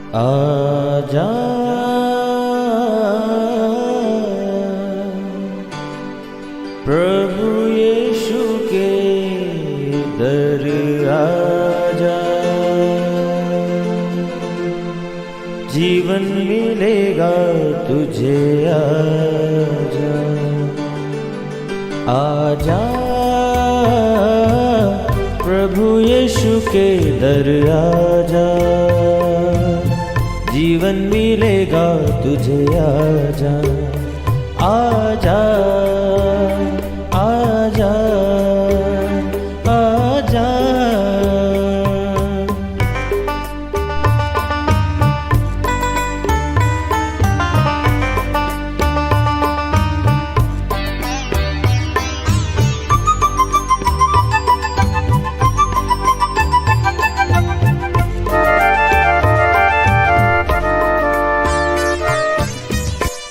आजा प्रभु यीशु के दर आजा, जीवन मिलेगा तुझे। आजा आजा प्रभु यीशु के दर आजा, जीवन मिलेगा तुझे। आजा आजा आजा आजा।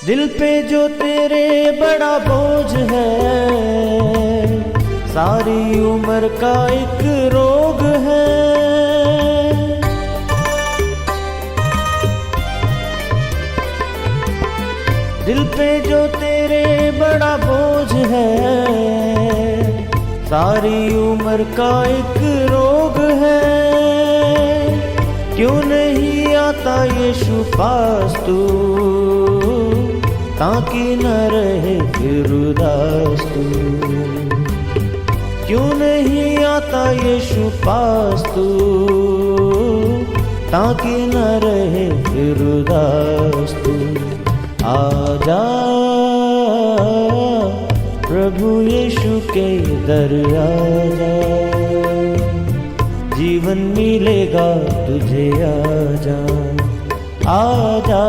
दिल पे जो तेरे बड़ा बोझ है, सारी उम्र का एक रोग है। दिल पे जो तेरे बड़ा बोझ है, सारी उम्र का एक रोग है। क्यों नहीं आता यीशु पास तू, ताकि न रहे फिर उदास तू। क्यों नहीं आता यीशु पास तू, ताकि न रहे फिर उदास तू। आजा प्रभु यीशु के दर आजा, जीवन मिलेगा तुझे। आजा आजा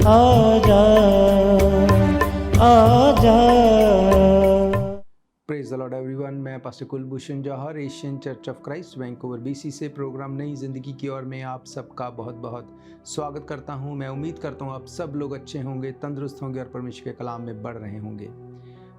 आजा आजा। Praise the Lord everyone. मैं pastor Kulbhushan Johar, Asian church of Christ Vancouver BC से प्रोग्राम नई ज़िंदगी की ओर में आप सबका बहुत बहुत स्वागत करता हूं। मैं उम्मीद करता हूं आप सब लोग अच्छे होंगे, तंदुरुस्त होंगे और परमेश्वर के कलाम में बढ़ रहे होंगे।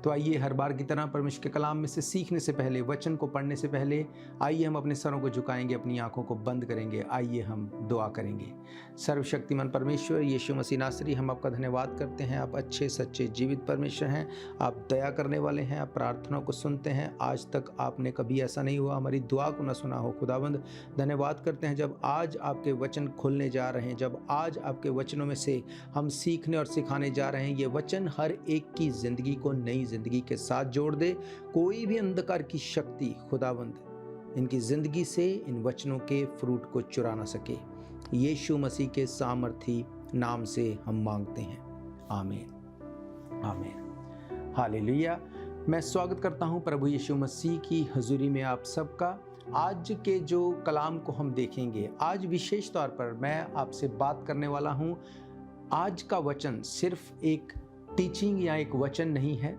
तो आइए हर बार की तरह परमेश्वर के कलाम में से सीखने से पहले, वचन को पढ़ने से पहले, आइए हम अपने सरों को झुकाएंगे, अपनी आंखों को बंद करेंगे। आइए हम दुआ करेंगे। सर्वशक्तिमान परमेश्वर यीशु मसीह नासरी, हम आपका धन्यवाद करते हैं। आप अच्छे सच्चे जीवित परमेश्वर हैं, आप दया करने वाले हैं, आप प्रार्थनाओं को सुनते हैं। आज तक आपने कभी ऐसा नहीं हुआ हमारी दुआ को न सुना हो। खुदावंद धन्यवाद करते हैं जब आज आपके वचन खुलने जा रहे हैं, जब आज आपके वचनों में से हम सीखने और सिखाने जा रहे हैं। ये वचन हर एक की ज़िंदगी को नई ज़िंदगी के साथ जोड़ दे। कोई भी अंधकार की शक्ति खुदावंद इनकी ज़िंदगी से इन वचनों के फ्रूट को चुरा ना सके। यीशु मसीह के सामर्थी नाम से हम मांगते हैं, आमीन आमीन हालेलुया। मैं स्वागत करता हूं प्रभु यीशु मसीह की हजूरी में आप सबका। आज के जो कलाम को हम देखेंगे, आज विशेष तौर पर मैं आपसे बात करने वाला हूं। आज का वचन सिर्फ एक टीचिंग या एक वचन नहीं है।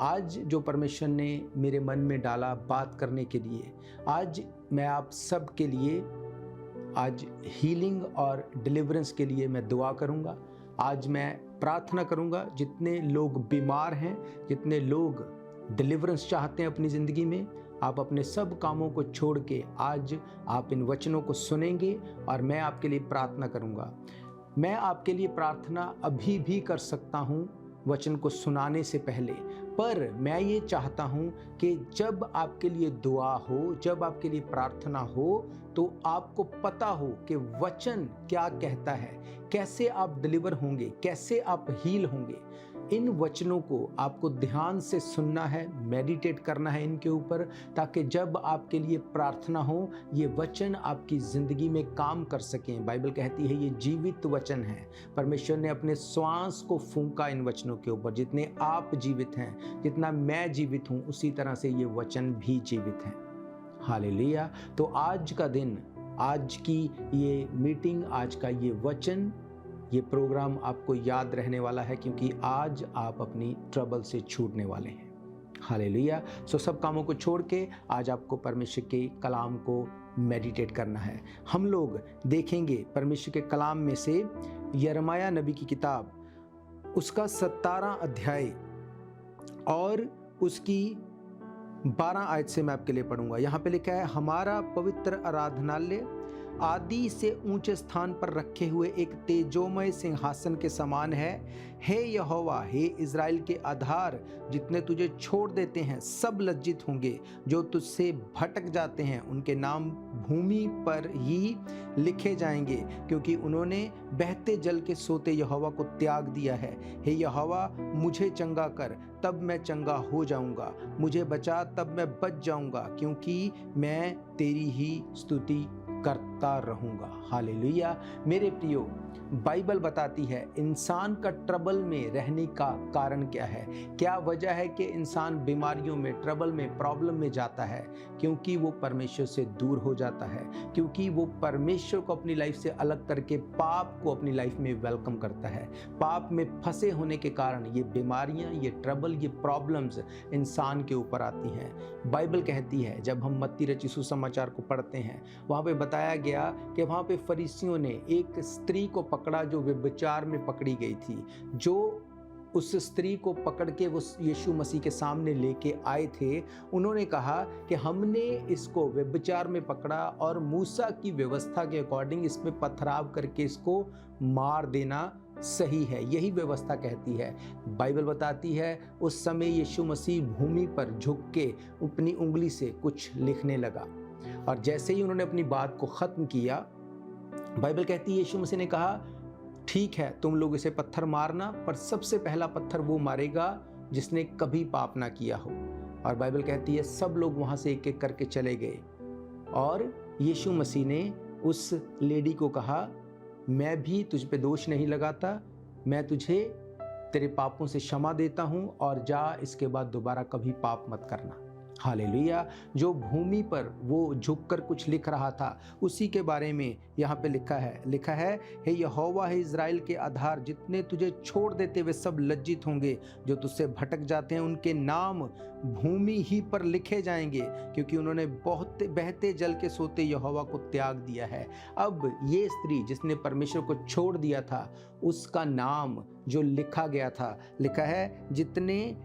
आज जो परमेश्वर ने मेरे मन में डाला बात करने के लिए, आज मैं आप सब के लिए आज हीलिंग और डिलीवरेंस के लिए मैं दुआ करूंगा। आज मैं प्रार्थना करूंगा जितने लोग बीमार हैं, जितने लोग डिलीवरेंस चाहते हैं अपनी ज़िंदगी में, आप अपने सब कामों को छोड़ के आज आप इन वचनों को सुनेंगे और मैं आपके लिए प्रार्थना करूंगा। मैं आपके लिए प्रार्थना अभी भी कर सकता हूं वचन को सुनाने से पहले, पर मैं ये चाहता हूँ कि जब आपके लिए दुआ हो, जब आपके लिए प्रार्थना हो, तो आपको पता हो कि वचन क्या कहता है, कैसे आप डिलीवर होंगे, कैसे आप हील होंगे। इन वचनों को आपको ध्यान से सुनना है, मेडिटेट करना है इनके ऊपर, ताकि जब आपके लिए प्रार्थना हो, ये वचन आपकी ज़िंदगी में काम कर सकें। बाइबल कहती है ये जीवित वचन है। परमेश्वर ने अपने श्वास को फूंका इन वचनों के ऊपर। जितने आप जीवित हैं, जितना मैं जीवित हूँ, उसी तरह से ये वचन भी जीवित हैं। हालेलुया। तो आज का दिन, आज की ये मीटिंग, आज का ये वचन, ये प्रोग्राम आपको याद रहने वाला है, क्योंकि आज आप अपनी ट्रबल से छूटने वाले हैं। हालेलुया। सो सब कामों को छोड़ के आज आपको परमेश्वर के कलाम को मेडिटेट करना है। हम लोग देखेंगे परमेश्वर के कलाम में से यिर्मयाह नबी की किताब, उसका 17 अध्याय और उसकी 12 आयत से मैं आपके लिए पढ़ूंगा। यहाँ पे लिखा है, हमारा पवित्र आराधनालय आदि से ऊंचे स्थान पर रखे हुए एक तेजोमय सिंहासन के समान है। हे यहोवा, हे इज़राइल के आधार, जितने तुझे छोड़ देते हैं सब लज्जित होंगे। जो तुझसे भटक जाते हैं उनके नाम भूमि पर ही लिखे जाएंगे, क्योंकि उन्होंने बहते जल के सोते यहोवा को त्याग दिया है। हे यहोवा, मुझे चंगा कर, तब मैं चंगा हो जाऊंगा। मुझे बचा, तब मैं बच जाऊंगा, क्योंकि मैं तेरी ही स्तुति करता रहूंगा। हालेलुया। मेरे प्रियो, बाइबल बताती है इंसान का ट्रबल में रहने का कारण क्या है। क्या वजह है कि इंसान बीमारियों में, ट्रबल में, प्रॉब्लम में जाता है? क्योंकि वो परमेश्वर से दूर हो जाता है, क्योंकि वो परमेश्वर को अपनी लाइफ से अलग करके पाप को अपनी लाइफ में वेलकम करता है। पाप में फंसे होने के कारण ये बीमारियां, ये ट्रबल, ये प्रॉब्लम्स इंसान के ऊपर आती हैं। बाइबल कहती है, जब हम मत्ती रचित सुसमाचार को पढ़ते हैं, वहाँ पे बताया गया कि वहाँ पे फरीसियों ने एक स्त्री को पकड़ा जो व्यभिचार में पकड़ी गई थी। जो उस स्त्री को पकड़ के वो यीशु मसीह के सामने लेके आए थे, उन्होंने कहा कि हमने इसको व्यभिचार में पकड़ा और मूसा की व्यवस्था के अकॉर्डिंग इस पे पथराव करके इसको मार देना सही है। यही व्यवस्था कहती है। बाइबल बताती है उस समय यीशु मसीह भूमि पर झुक के अपनी उंगली से कुछ लिखने लगा, और जैसे ही उन्होंने अपनी बात को ख़त्म किया, बाइबल कहती है यीशु मसीह ने कहा, ठीक है, तुम लोग इसे पत्थर मारना, पर सबसे पहला पत्थर वो मारेगा जिसने कभी पाप ना किया हो। और बाइबल कहती है सब लोग वहाँ से एक एक करके चले गए, और यीशु मसीह ने उस लेडी को कहा, मैं भी तुझ पे दोष नहीं लगाता, मैं तुझे तेरे पापों से क्षमा देता हूँ, और जा, इसके बाद दोबारा कभी पाप मत करना। हालेलुया। जो भूमि पर वो झुककर कुछ लिख रहा था, उसी के बारे में यहाँ पे लिखा है हे यहोवा, हे इज़राइल के आधार, जितने तुझे छोड़ देते वे सब लज्जित होंगे। जो तुझसे भटक जाते हैं उनके नाम भूमि ही पर लिखे जाएंगे, क्योंकि उन्होंने बहुत बहते जल के सोते यहोवा को त्याग दिया है। अब ये स्त्री जिसने परमेश्वर को छोड़ दिया था, उसका नाम जो लिखा गया था, लिखा है जितने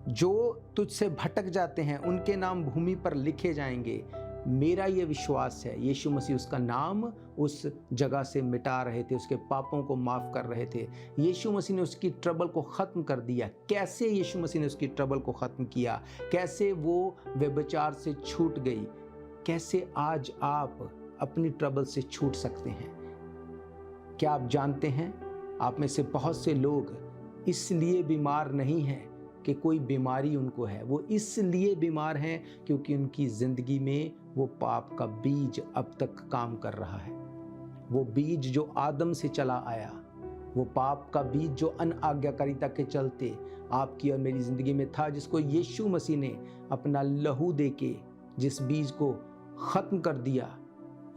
जो तुझसे भटक जाते हैं उनके नाम भूमि पर लिखे जाएंगे। मेरा ये विश्वास है यीशु मसीह उसका नाम उस जगह से मिटा रहे थे, उसके पापों को माफ़ कर रहे थे। यीशु मसीह ने उसकी ट्रबल को ख़त्म कर दिया। कैसे यीशु मसीह ने उसकी ट्रबल को ख़त्म किया? कैसे वो व्यभिचार से छूट गई? कैसे आज आप अपनी ट्रबल से छूट सकते हैं? क्या आप जानते हैं, आप में से बहुत से लोग इसलिए बीमार नहीं हैं कि कोई बीमारी उनको है, वो इसलिए बीमार हैं क्योंकि उनकी ज़िंदगी में वो पाप का बीज अब तक काम कर रहा है। वो बीज जो आदम से चला आया, वो पाप का बीज जो अनआज्ञाकारिता के चलते आपकी और मेरी ज़िंदगी में था, जिसको यीशु मसीह ने अपना लहू देके जिस बीज को ख़त्म कर दिया।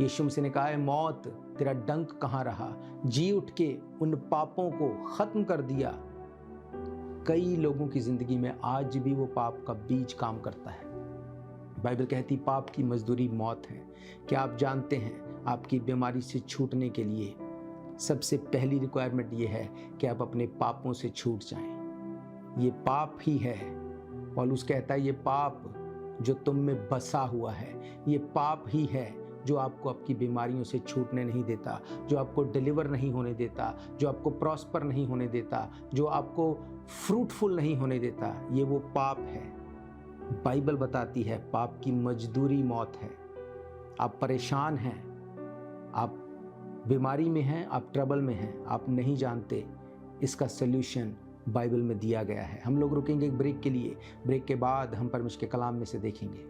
यीशु मसीह ने कहा है, मौत तेरा डंक कहाँ रहा? जी उठ के उन पापों को ख़त्म कर दिया। कई लोगों की ज़िंदगी में आज भी वो पाप का बीज काम करता है। बाइबल कहती पाप की मजदूरी मौत है। क्या आप जानते हैं, आपकी बीमारी से छूटने के लिए सबसे पहली रिक्वायरमेंट ये है कि आप अपने पापों से छूट जाएं। ये पाप ही है, पौलुस कहता है ये पाप जो तुम में बसा हुआ है, ये पाप ही है जो आपको आपकी बीमारियों से छूटने नहीं देता, जो आपको डिलीवर नहीं होने देता, जो आपको प्रॉस्पर नहीं होने देता, जो आपको फ्रूटफुल नहीं होने देता। ये वो पाप है। बाइबल बताती है पाप की मजदूरी मौत है। आप परेशान हैं, आप बीमारी में हैं, आप ट्रबल में हैं, आप नहीं जानते, इसका सल्यूशन बाइबल में दिया गया है। हम लोग रुकेंगे एक ब्रेक के लिए। ब्रेक के बाद हम परमेश्वर के कलाम में से देखेंगे।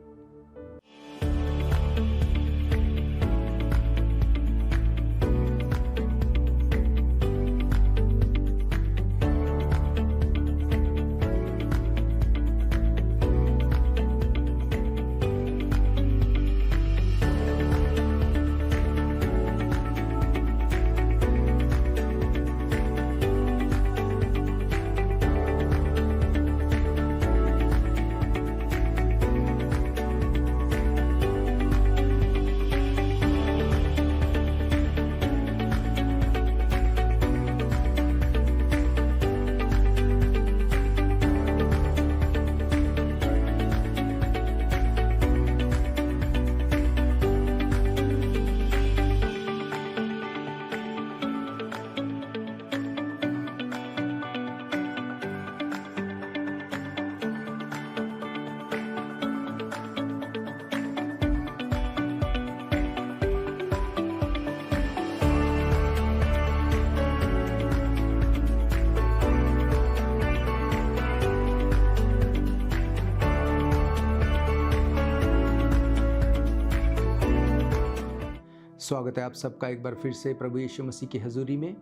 स्वागत है आप सबका एक बार फिर से प्रभु यीशु मसीह की हजूरी में।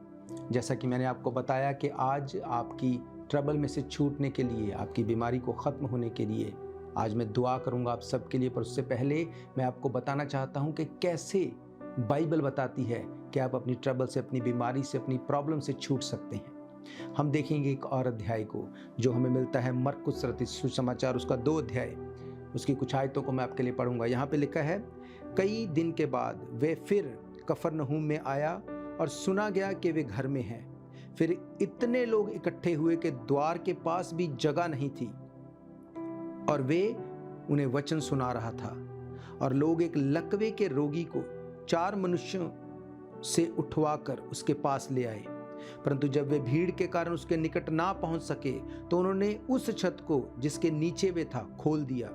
जैसा कि मैंने आपको बताया कि आज आपकी ट्रबल में से छूटने के लिए, आपकी बीमारी को ख़त्म होने के लिए आज मैं दुआ करूंगा आप सबके लिए। पर उससे पहले मैं आपको बताना चाहता हूं कि कैसे बाइबल बताती है कि आप अपनी ट्रबल से, अपनी बीमारी से, अपनी प्रॉब्लम से छूट सकते हैं। हम देखेंगे एक और अध्याय को जो हमें मिलता है मरकुस रचित सुसमाचार, उसका 2 अध्याय, उसकी कुछ आयतों को मैं आपके लिए पढ़ूंगा। यहाँ पे लिखा है, कई दिन के बाद वे फिर कफरनहूम में आया और सुना गया कि वे घर में हैं। फिर इतने लोग इकट्ठे हुए कि द्वार के पास भी जगह नहीं थी और वे उन्हें वचन सुना रहा था। और लोग एक लकवे के रोगी को 4 मनुष्यों से उठवाकर उसके पास ले आए, परंतु जब वे भीड़ के कारण उसके निकट ना पहुंच सके तो उन्होंने उस छत को जिसके नीचे वे था खोल दिया,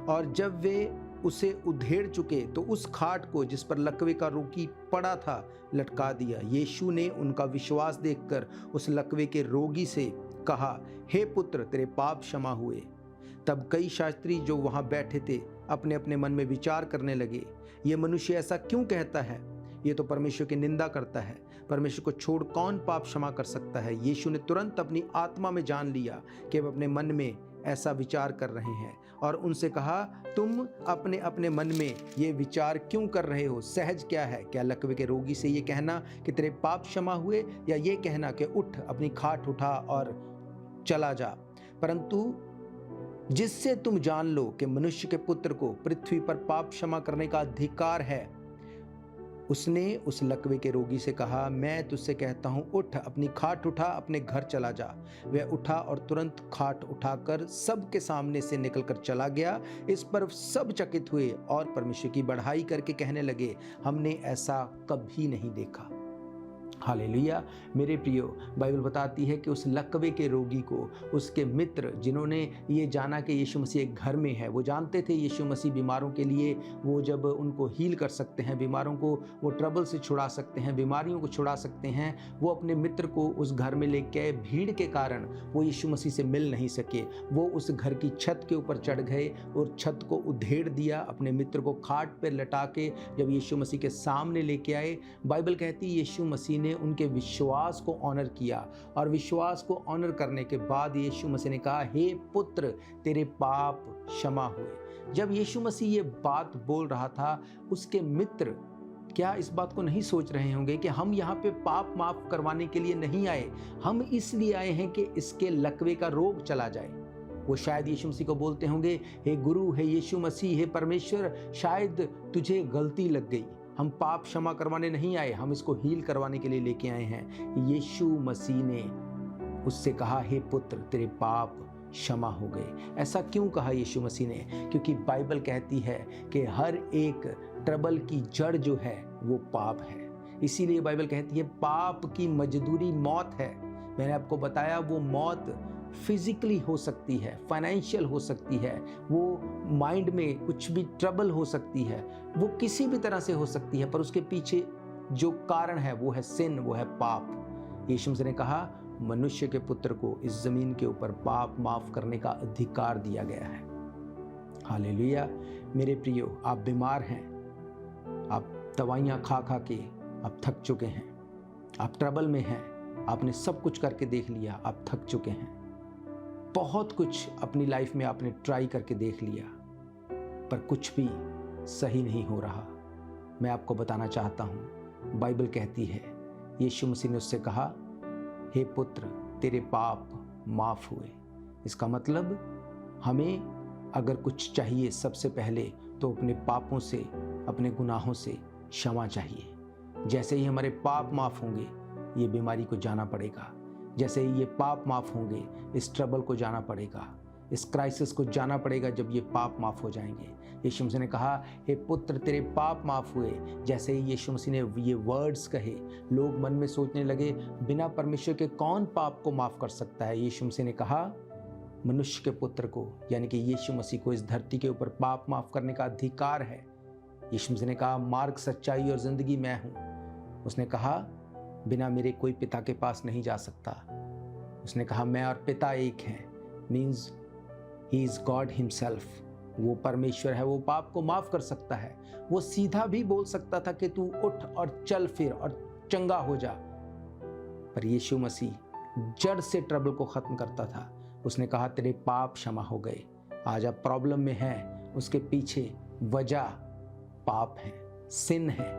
और जब वे उसे उधेड़ चुके तो उस खाट को जिस पर लकवे का रोगी पड़ा था लटका दिया। यीशु ने उनका विश्वास देखकर उस लकवे के रोगी से कहा, हे पुत्र, तेरे पाप क्षमा हुए। तब कई शास्त्री जो वहां बैठे थे अपने अपने मन में विचार करने लगे, ये मनुष्य ऐसा क्यों कहता है? ये तो परमेश्वर की निंदा करता है। परमेश्वर को छोड़ कौन पाप क्षमा कर सकता है? यीशु ने तुरंत अपनी आत्मा में जान लिया कि वे अपने मन में ऐसा विचार कर रहे हैं और उनसे कहा, तुम अपने अपने मन में ये विचार क्यों कर रहे हो? सहज क्या है? क्या लकवे के रोगी से ये कहना कि तेरे पाप क्षमा हुए, या ये कहना कि उठ, अपनी खाट उठा और चला जा? परंतु जिससे तुम जान लो कि मनुष्य के पुत्र को पृथ्वी पर पाप क्षमा करने का अधिकार है, उसने उस लकवे के रोगी से कहा, मैं तुझसे कहता हूं, उठ, अपनी खाट उठा, अपने घर चला जा। वह उठा और तुरंत खाट उठाकर सबके सामने से निकलकर चला गया। इस पर सब चकित हुए और परमेश्वर की बढ़ाई करके कहने लगे, हमने ऐसा कभी नहीं देखा। हालेलुया। मेरे प्रियो, बाइबल बताती है कि उस लकवे के रोगी को उसके मित्र, जिन्होंने ये जाना कि यीशु मसीह एक घर में है, वो जानते थे यीशु मसीह बीमारों के लिए, वो जब उनको हील कर सकते हैं, बीमारों को वो ट्रबल से छुड़ा सकते हैं, बीमारियों को छुड़ा सकते हैं, वो अपने मित्र को उस घर में लेके आए। भीड़ के कारण वो यीशु मसीह से मिल नहीं सके। वो उस घर की छत के ऊपर चढ़ गए और छत को उधेड़ दिया, अपने मित्र को खाट पर लटा के जब यीशु मसीह के सामने लेके आए, बाइबल कहती है यीशु मसीह ने उनके विश्वास को ऑनर किया, और विश्वास को ऑनर करने के बाद यीशु मसीह ने कहा, हे पुत्र, तेरे पाप क्षमा हुए। जब यीशु मसीह ये बात बोल रहा था, उसके मित्र क्या इस बात को नहीं सोच रहे होंगे कि हम यहाँ पे पाप माफ करवाने के लिए नहीं आए, हम इसलिए आए हैं कि इसके लकवे का रोग चला जाए? वो शायद यीशु मसीह को बोलते होंगे, हे गुरु, हे यीशु मसीह, हे परमेश्वर, शायद तुझे गलती लग गई, हम पाप क्षमा करवाने नहीं आए, हम इसको हील करवाने के लिए लेके आए हैं। यीशु मसीह ने उससे कहा, हे पुत्र, तेरे पाप क्षमा हो गए। ऐसा क्यों कहा यीशु मसीह ने? क्योंकि बाइबल कहती है कि हर एक ट्रबल की जड़ जो है वो पाप है। इसीलिए बाइबल कहती है पाप की मजदूरी मौत है। मैंने आपको बताया, वो मौत फिजिकली हो सकती है, फाइनेंशियल हो सकती है, वो माइंड में कुछ भी ट्रबल हो सकती है, वो किसी भी तरह से हो सकती है, पर उसके पीछे जो कारण है वो है सिन, वो है पाप। यीशु मसीह ने कहा, मनुष्य के पुत्र को इस जमीन के ऊपर पाप माफ करने का अधिकार दिया गया है। हालेलुया। मेरे प्रियो, आप बीमार हैं, आप दवाइयाँ खा खा के आप थक चुके हैं, आप ट्रबल में हैं, आपने सब कुछ करके देख लिया, आप थक चुके हैं, बहुत कुछ अपनी लाइफ में आपने ट्राई करके देख लिया, पर कुछ भी सही नहीं हो रहा। मैं आपको बताना चाहता हूँ, बाइबल कहती है, यीशु मसीह ने उससे कहा, हे पुत्र, तेरे पाप माफ हुए। इसका मतलब हमें अगर कुछ चाहिए, सबसे पहले तो अपने पापों से, अपने गुनाहों से क्षमा चाहिए। जैसे ही हमारे पाप माफ होंगे, ये बीमारी को जाना पड़ेगा। जैसे ही ये पाप माफ होंगे, इस ट्रबल को जाना पड़ेगा, इस क्राइसिस को जाना पड़ेगा। जब ये पाप माफ हो जाएंगे, यीशु मसीह ने कहा, हे पुत्र, तेरे पाप माफ हुए। जैसे ही यीशु मसीह ने ये वर्ड्स कहे, लोग मन में सोचने लगे, बिना परमेश्वर के कौन पाप को माफ कर सकता है? यीशु मसीह ने कहा, मनुष्य के पुत्र को, यानी कि यीशु मसीह को, इस धरती के ऊपर पाप माफ करने का अधिकार है। यीशु मसीह ने कहा, मार्ग, सच्चाई और जिंदगी मैं हूँ। उसने कहा, बिना मेरे कोई पिता के पास नहीं जा सकता। उसने कहा, मैं और पिता एक हैं, means he is God himself. वो परमेश्वर है, वो पाप को माफ कर सकता है। वो सीधा भी बोल सकता था कि तू उठ और चल फिर और चंगा हो जा, पर यीशु मसीह जड़ से ट्रबल को खत्म करता था। उसने कहा तेरे पाप क्षमा हो गए। आज आप प्रॉब्लम में हैं, उसके पीछे वजह पाप है, सिन है,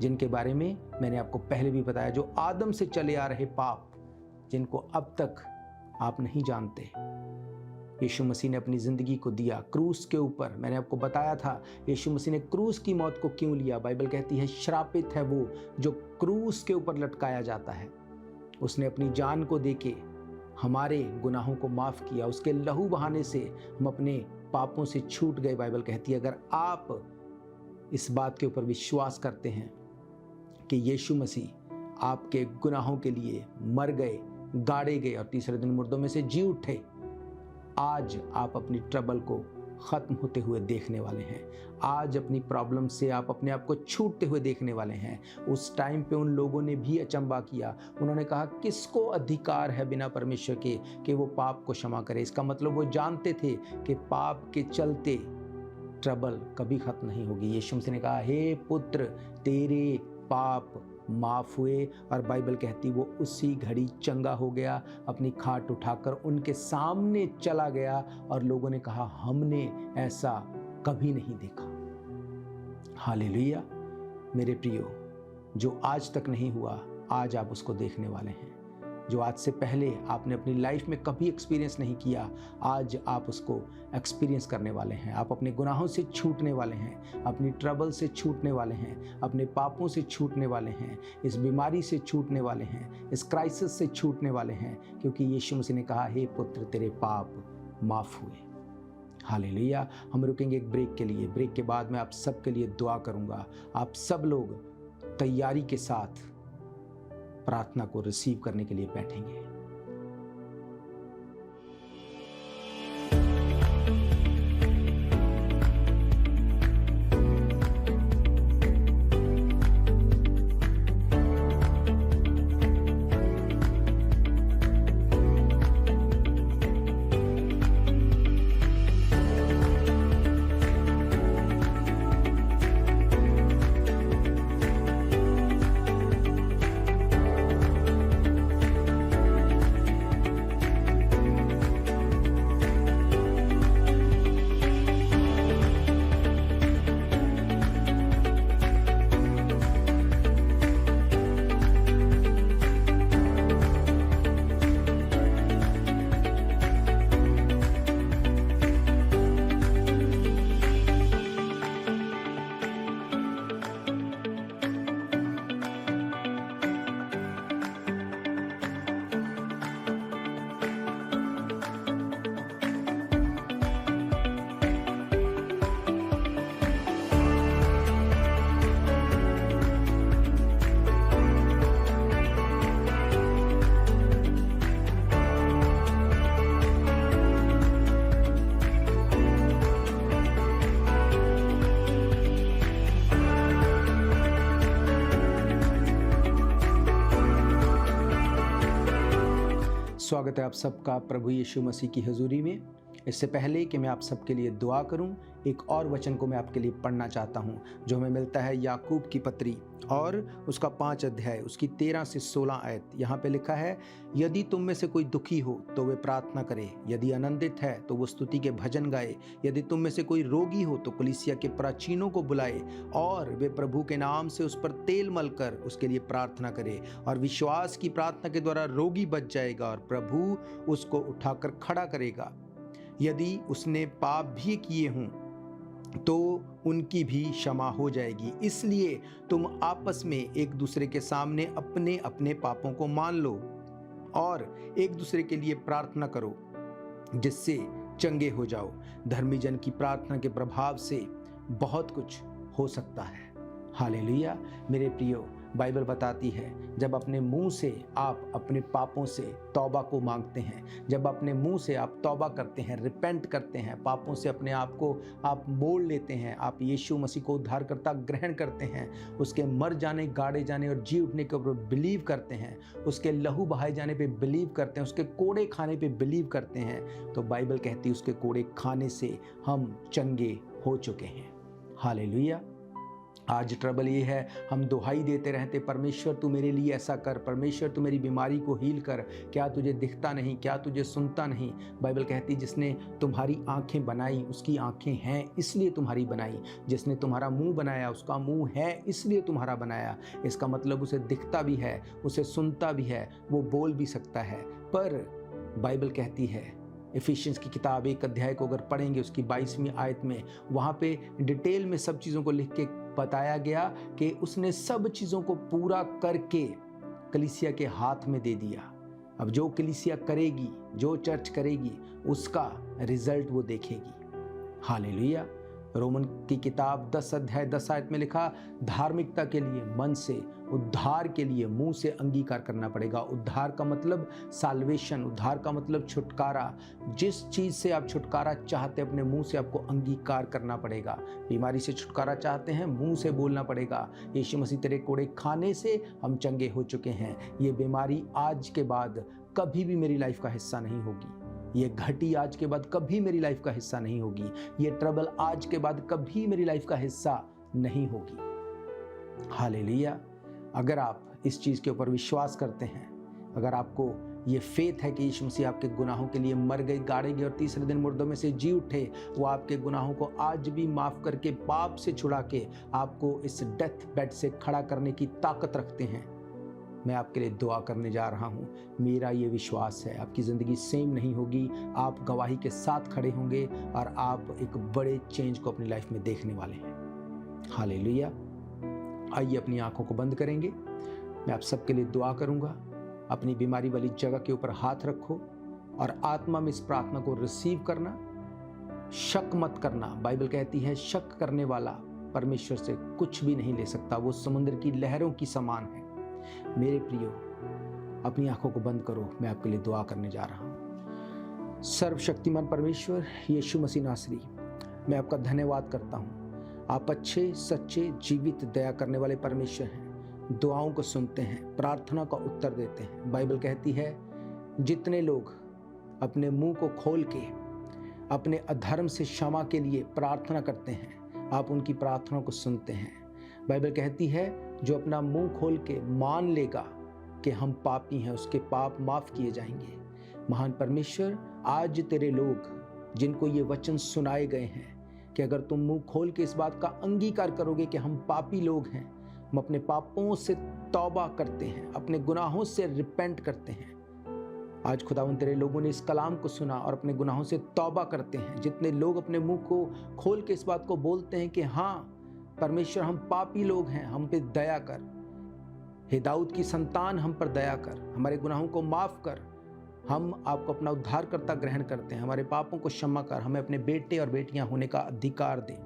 जिनके बारे में मैंने आपको पहले भी बताया, जो आदम से चले आ रहे पाप, जिनको अब तक आप नहीं जानते। यीशु मसीह ने अपनी ज़िंदगी को दिया क्रूस के ऊपर। मैंने आपको बताया था यीशु मसीह ने क्रूस की मौत को क्यों लिया। बाइबल कहती है श्रापित है वो जो क्रूस के ऊपर लटकाया जाता है। उसने अपनी जान को देके हमारे गुनाहों को माफ़ किया। उसके लहू बहाने से हम अपने पापों से छूट गए। बाइबल कहती है अगर आप इस बात के ऊपर विश्वास करते हैं कि यीशु मसीह आपके गुनाहों के लिए मर गए, गाड़े गए और तीसरे दिन मुर्दों में से जी उठे, आज आप अपनी ट्रबल को ख़त्म होते हुए देखने वाले हैं। आज अपनी प्रॉब्लम से आप अपने आप को छूटते हुए देखने वाले हैं। उस टाइम पे उन लोगों ने भी अचंबा किया। उन्होंने कहा किसको अधिकार है बिना परमेश्वर के कि वो पाप को क्षमा करे। इसका मतलब वो जानते थे कि पाप के चलते ट्रबल कभी ख़त्म नहीं होगी। यीशु मसीह ने कहा हे पुत्र तेरे पाप माफ़ हुए, और बाइबल कहती वो उसी घड़ी चंगा हो गया, अपनी खाट उठाकर उनके सामने चला गया और लोगों ने कहा हमने ऐसा कभी नहीं देखा। हालेलुया। मेरे प्रियो, जो आज तक नहीं हुआ आज आप उसको देखने वाले हैं। जो आज से पहले आपने अपनी लाइफ में कभी एक्सपीरियंस नहीं किया, आज आप उसको एक्सपीरियंस करने वाले हैं। आप अपने गुनाहों से छूटने वाले हैं, अपनी ट्रबल से छूटने वाले हैं, अपने पापों से छूटने वाले हैं, इस बीमारी से छूटने वाले हैं, इस क्राइसिस से छूटने वाले हैं, क्योंकि यीशु मसीह ने कहा हे पुत्र तेरे पाप माफ़ हुए। हालेलुया। हम रुकेंगे एक ब्रेक के लिए। ब्रेक के बाद मैं आप सबके लिए दुआ करूँगा। आप सब लोग तैयारी के साथ प्रार्थना को रिसीव करने के लिए बैठेंगे। स्वागत है आप सबका प्रभु यीशु मसीह की हजूरी में। इससे पहले कि मैं आप सबके लिए दुआ करूं, एक और वचन को मैं आपके लिए पढ़ना चाहता हूं जो हमें मिलता है याकूब की पत्री और उसका 5 अध्याय उसकी 13 से 16 आयत। यहाँ पे लिखा है यदि तुम में से कोई दुखी हो तो वे प्रार्थना करे, यदि आनंदित है तो वो स्तुति के भजन गाए, यदि तुम में से कोई रोगी हो तो कलीसिया के प्राचीनों को बुलाए और वे प्रभु के नाम से उस पर तेल मलकर उसके लिए प्रार्थना करे, और विश्वास की प्रार्थना के द्वारा रोगी बच जाएगा और प्रभु उसको उठाकर खड़ा करेगा। यदि उसने पाप भी किए हों तो उनकी भी क्षमा हो जाएगी। इसलिए तुम आपस में एक दूसरे के सामने अपने अपने पापों को मान लो और एक दूसरे के लिए प्रार्थना करो जिससे चंगे हो जाओ। धर्मी जन की प्रार्थना के प्रभाव से बहुत कुछ हो सकता है। हालेलुया। मेरे प्रियो, बाइबल बताती है जब अपने मुंह से आप अपने पापों से तौबा को मांगते हैं, जब अपने मुंह से आप तौबा करते हैं, रिपेंट करते हैं, पापों से अपने आप को आप मोड़ लेते हैं, आप यीशु मसीह को उद्धारकर्ता ग्रहण करते हैं, उसके मर जाने, गाड़े जाने और जी उठने के ऊपर बिलीव करते हैं, उसके लहू बहाए जाने पे बिलीव करते हैं, उसके कोड़े खाने पे बिलीव करते हैं, तो बाइबल कहती है उसके कोड़े खाने से हम चंगे हो चुके हैं। हालेलुया। आज ट्रबल ये है, हम दुहाई देते रहते, परमेश्वर तू मेरे लिए ऐसा कर, परमेश्वर तू मेरी बीमारी को हील कर, क्या तुझे दिखता नहीं, क्या तुझे सुनता नहीं। बाइबल कहती जिसने तुम्हारी आंखें बनाई उसकी आंखें हैं इसलिए तुम्हारी बनाई, जिसने तुम्हारा मुंह बनाया उसका मुंह है इसलिए तुम्हारा बनाया। इसका मतलब उसे दिखता भी है, उसे सुनता भी है, वो बोल भी सकता है। पर बाइबल कहती है, इफिशियंस की किताब 1 अध्याय को अगर पढ़ेंगे उसकी 22वीं आयत में, वहाँ पे डिटेल में सब चीज़ों को लिख के बताया गया कि उसने सब चीज़ों को पूरा करके कलीसिया के हाथ में दे दिया। अब जो कलीसिया करेगी, जो चर्च करेगी, उसका रिजल्ट वो देखेगी। हालेलुया। रोमन की किताब 10 अध्याय 10 आयत में लिखा, धार्मिकता के लिए मन से, उद्धार के लिए मुंह से अंगीकार करना पड़ेगा। उद्धार का मतलब साल्वेशन, उद्धार का मतलब छुटकारा। जिस चीज़ से आप छुटकारा चाहते हैं अपने मुंह से आपको अंगीकार करना पड़ेगा। बीमारी से छुटकारा चाहते हैं, मुंह से बोलना पड़ेगा, यीशु मसीह तेरे कोड़े खाने से हम चंगे हो चुके हैं। ये बीमारी आज के बाद कभी भी मेरी लाइफ का हिस्सा नहीं होगी, ये घटी आज के बाद कभी मेरी लाइफ का हिस्सा नहीं होगी, ये ट्रबल आज के बाद कभी मेरी लाइफ का हिस्सा नहीं होगी। हालेलुया। अगर आप इस चीज़ के ऊपर विश्वास करते हैं, अगर आपको ये फेथ है कि यीशु मसीह आपके गुनाहों के लिए मर गए, गाड़े गए और तीसरे दिन मुर्दों में से जी उठे, वो आपके गुनाहों को आज भी माफ़ करके पाप से छुड़ा के आपको इस डेथ बेड से खड़ा करने की ताकत रखते हैं, मैं आपके लिए दुआ करने जा रहा हूँ। मेरा ये विश्वास है आपकी ज़िंदगी सेम नहीं होगी, आप गवाही के साथ खड़े होंगे और आप एक बड़े चेंज को अपनी लाइफ में देखने वाले हैं। हालेलुया। आइए अपनी आंखों को बंद करेंगे, मैं आप सबके लिए दुआ करूँगा। अपनी बीमारी वाली जगह के ऊपर हाथ रखो और आत्मा में इस प्रार्थना को रिसीव करना। शक मत करना, बाइबल कहती है शक करने वाला परमेश्वर से कुछ भी नहीं ले सकता, वो समुद्र की लहरों की समान है। मेरे प्रियो, अपनी आंखों को बंद करो, मैं आपके लिए दुआ करने जा रहा हूँ। सर्वशक्तिमान परमेश्वर यीशु मसीह नासरी, मैं आपका धन्यवाद करता हूँ। आप अच्छे, सच्चे, जीवित, दया करने वाले परमेश्वर हैं। दुआओं को सुनते हैं, प्रार्थना का उत्तर देते हैं। बाइबल कहती है जितने लोग अपने मुंह को खोल के अपने अधर्म से क्षमा के लिए प्रार्थना करते हैं, आप उनकी प्रार्थना को सुनते हैं। बाइबल कहती है जो अपना मुंह खोल के मान लेगा कि हम पापी हैं, उसके पाप माफ किए जाएंगे। महान परमेश्वर, आज तेरे लोग जिनको ये वचन सुनाए गए हैं कि अगर तुम मुंह खोल के इस बात का अंगीकार करोगे कि हम पापी लोग हैं, हम अपने पापों से तौबा करते हैं, अपने गुनाहों से रिपेंट करते हैं। आज खुदावंद तेरे लोगों ने इस कलाम को सुना और अपने गुनाहों से तौबा करते हैं। जितने लोग अपने मुंह को खोल के इस बात को बोलते हैं कि हाँ परमेश्वर हम पापी लोग हैं, हम पे दया कर, हे दाऊद की संतान हम पर दया कर, हमारे गुनाहों को माफ कर, हम आपको अपना उद्धारकर्ता ग्रहण करते हैं, हमारे पापों को क्षमा कर, हमें अपने बेटे और बेटियां होने का अधिकार दे।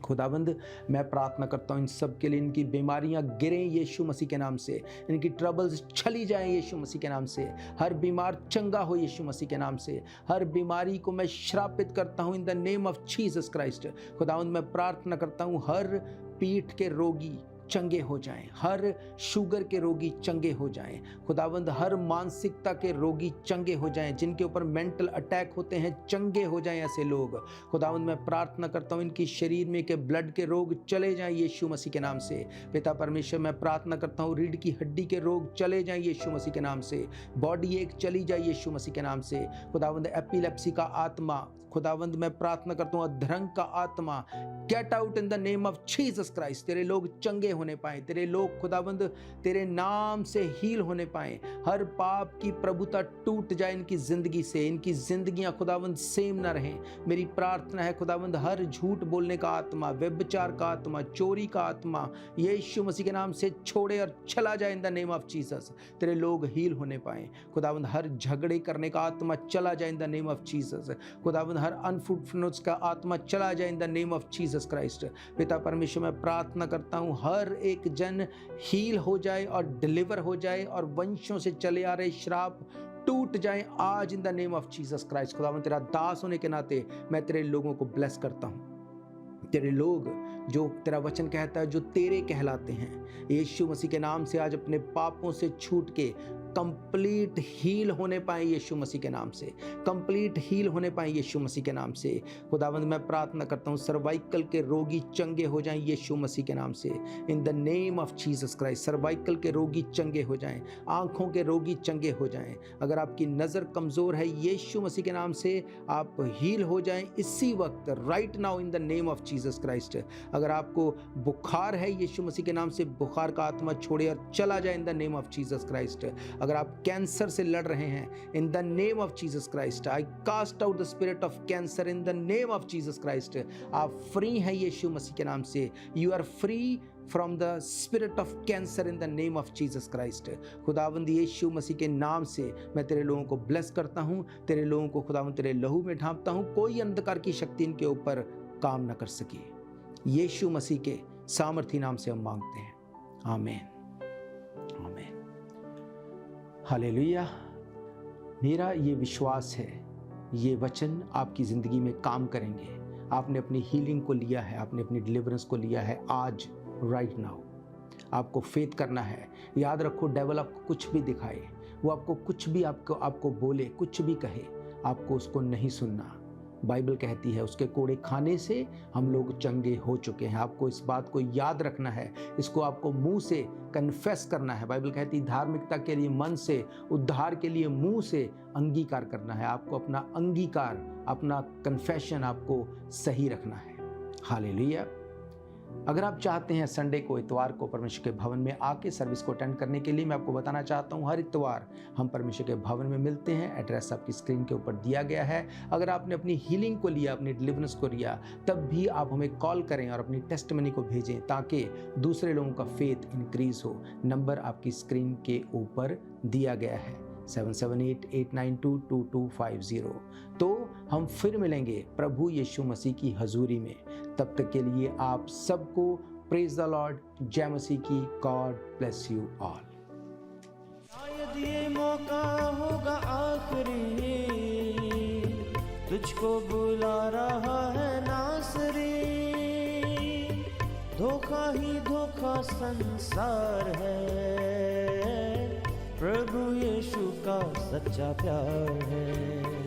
खुदावंद मैं प्रार्थना करता हूँ इन सब के लिए, इनकी बीमारियां गिरें यीशु मसीह के नाम से, इनकी ट्रबल्स चली जाएं यीशु मसीह के नाम से, हर बीमार चंगा हो यीशु मसीह के नाम से, हर बीमारी को मैं श्रापित करता हूँ इन the name of Jesus Christ. खुदावंद मैं प्रार्थना करता हूँ हर पीठ के रोगी चंगे हो जाएं, हर शुगर के रोगी चंगे हो जाएं। खुदावंद हर मानसिकता के रोगी चंगे हो जाएं, जिनके ऊपर मेंटल अटैक होते हैं चंगे हो जाएं ऐसे लोग। खुदावंद मैं प्रार्थना करता हूँ इनकी शरीर में के ब्लड के रोग चले जाएं यीशु मसीह के नाम से। पिता परमेश्वर मैं प्रार्थना करता हूँ रीढ़ की हड्डी के रोग चले जाएं यीशु मसीह के नाम से, बॉडी एक चली जाए यीशु मसीह के नाम से। खुदावंद एपिलेप्सी का आत्मा, खुदावंद मैं प्रार्थना करता हूँ अधरंग का आत्मा, get out in the name of Jesus Christ. तेरे लोग चंगे होने पाए, तेरे लोग खुदावंद तेरे नाम से हील होने पाए, हर पाप की प्रभुता टूट जाए इनकी जिंदगी से, इनकी जिंदगियां खुदावंद सेम ना रहें। मेरी प्रार्थना है खुदावंद हर झूठ बोलने का आत्मा, व्यभिचार का आत्मा, चोरी का आत्मा यीशु मसीह के नाम से छोड़े और चला जाए in the name of Jesus. तेरे लोग हील होने पाए। खुदावंद हर झगड़े करने का आत्मा चला जाए in the name of Jesus. खुदावंद हर अनफ्रूटफुलनेस का आत्मा चला जाए in the name of Jesus Christ. पिता परमेश्वर मैं प्रार्थना करता हूँ हर हर एक जन हील हो जाए और डिलीवर हो जाए और वंशों से चले आ रहे श्राप टूट जाए आज इन the name of Jesus Christ. खुदावन तेरा दास होने के नाते मैं तेरे लोगों को ब्लेस करता हूँ। तेरे लोग जो तेरा वचन कहता है जो तेरे कहलाते हैं, यीशु मसीह के नाम से आज अपने पापों से छूट के कंप्लीट हील होने पाए यीशु मसीह के नाम से, कंप्लीट हील होने पाए यीशु मसीह के नाम से। खुदावंद मैं प्रार्थना करता हूँ सर्वाइकल के रोगी चंगे हो जाएं यीशु मसीह के नाम से, इन the name of Jesus Christ. Cervical के रोगी चंगे हो जाएं, आंखों के रोगी चंगे हो जाएं। अगर आपकी नज़र कमज़ोर है यीशु मसीह के नाम से आप हील हो जाएं इसी वक्त, right now in the name of Jesus Christ. अगर आपको बुखार है यीशु मसीह के नाम से बुखार का आत्मा छोड़े और चला जाए in the name of Jesus Christ. अगर आप कैंसर से लड़ रहे हैं in the name of Jesus Christ, I cast out the spirit of cancer in the name of Jesus Christ. आप फ्री हैं यीशु मसीह के नाम से, you are free from the spirit of cancer in the name of Jesus Christ. खुदावंद यीशु मसीह के नाम से मैं तेरे लोगों को ब्लेस करता हूँ, तेरे लोगों को खुदावंद तेरे लहू में ढांपता हूँ, कोई अंधकार की शक्ति इनके ऊपर काम न कर सके। यीशु मसीह के सामर्थी नाम से हम मांगते हैं, आमीन आमीन हालेलुया। मेरा ये विश्वास है ये वचन आपकी ज़िंदगी में काम करेंगे। आपने अपनी हीलिंग को लिया है, आपने अपनी डिलीवरेंस को लिया है आज, राइट नाउ आपको फेथ करना है। याद रखो डेविल आपको कुछ भी दिखाए, वो आपको कुछ भी आपको बोले, कुछ भी कहे, आपको उसको नहीं सुनना। बाइबल कहती है उसके कोड़े खाने से हम लोग चंगे हो चुके हैं। आपको इस बात को याद रखना है, इसको आपको मुंह से कन्फेस करना है। बाइबल कहती है धार्मिकता के लिए मन से, उद्धार के लिए मुंह से अंगीकार करना है। आपको अपना अंगीकार, अपना कन्फेशन आपको सही रखना है। हालेलुया। अगर आप चाहते हैं संडे को, इतवार को परमेश्वर के भवन में आके सर्विस को अटेंड करने के लिए, मैं आपको बताना चाहता हूं हर इतवार हम परमेश्वर के भवन में मिलते हैं। एड्रेस आपकी स्क्रीन के ऊपर दिया गया है। अगर आपने अपनी हीलिंग को लिया, अपनी डिलीवरेंस को लिया, तब भी आप हमें कॉल करें और अपनी टेस्टिमनी को भेजें ताकि दूसरे लोगों का फेथ इंक्रीज हो। नंबर आपकी स्क्रीन के ऊपर दिया गया है 7788922250। तो हम फिर मिलेंगे प्रभु यीशु मसीह की हजूरी में। तब तक के लिए आप सबको प्रेज द लॉर्ड, जय मसीह की। God bless you all. शायद ये मौका होगा आखिरी, तुझको बुला रहा है नासरी। धोखा ही धोखा संसार है, प्रभु यीशु का सच्चा प्यार है।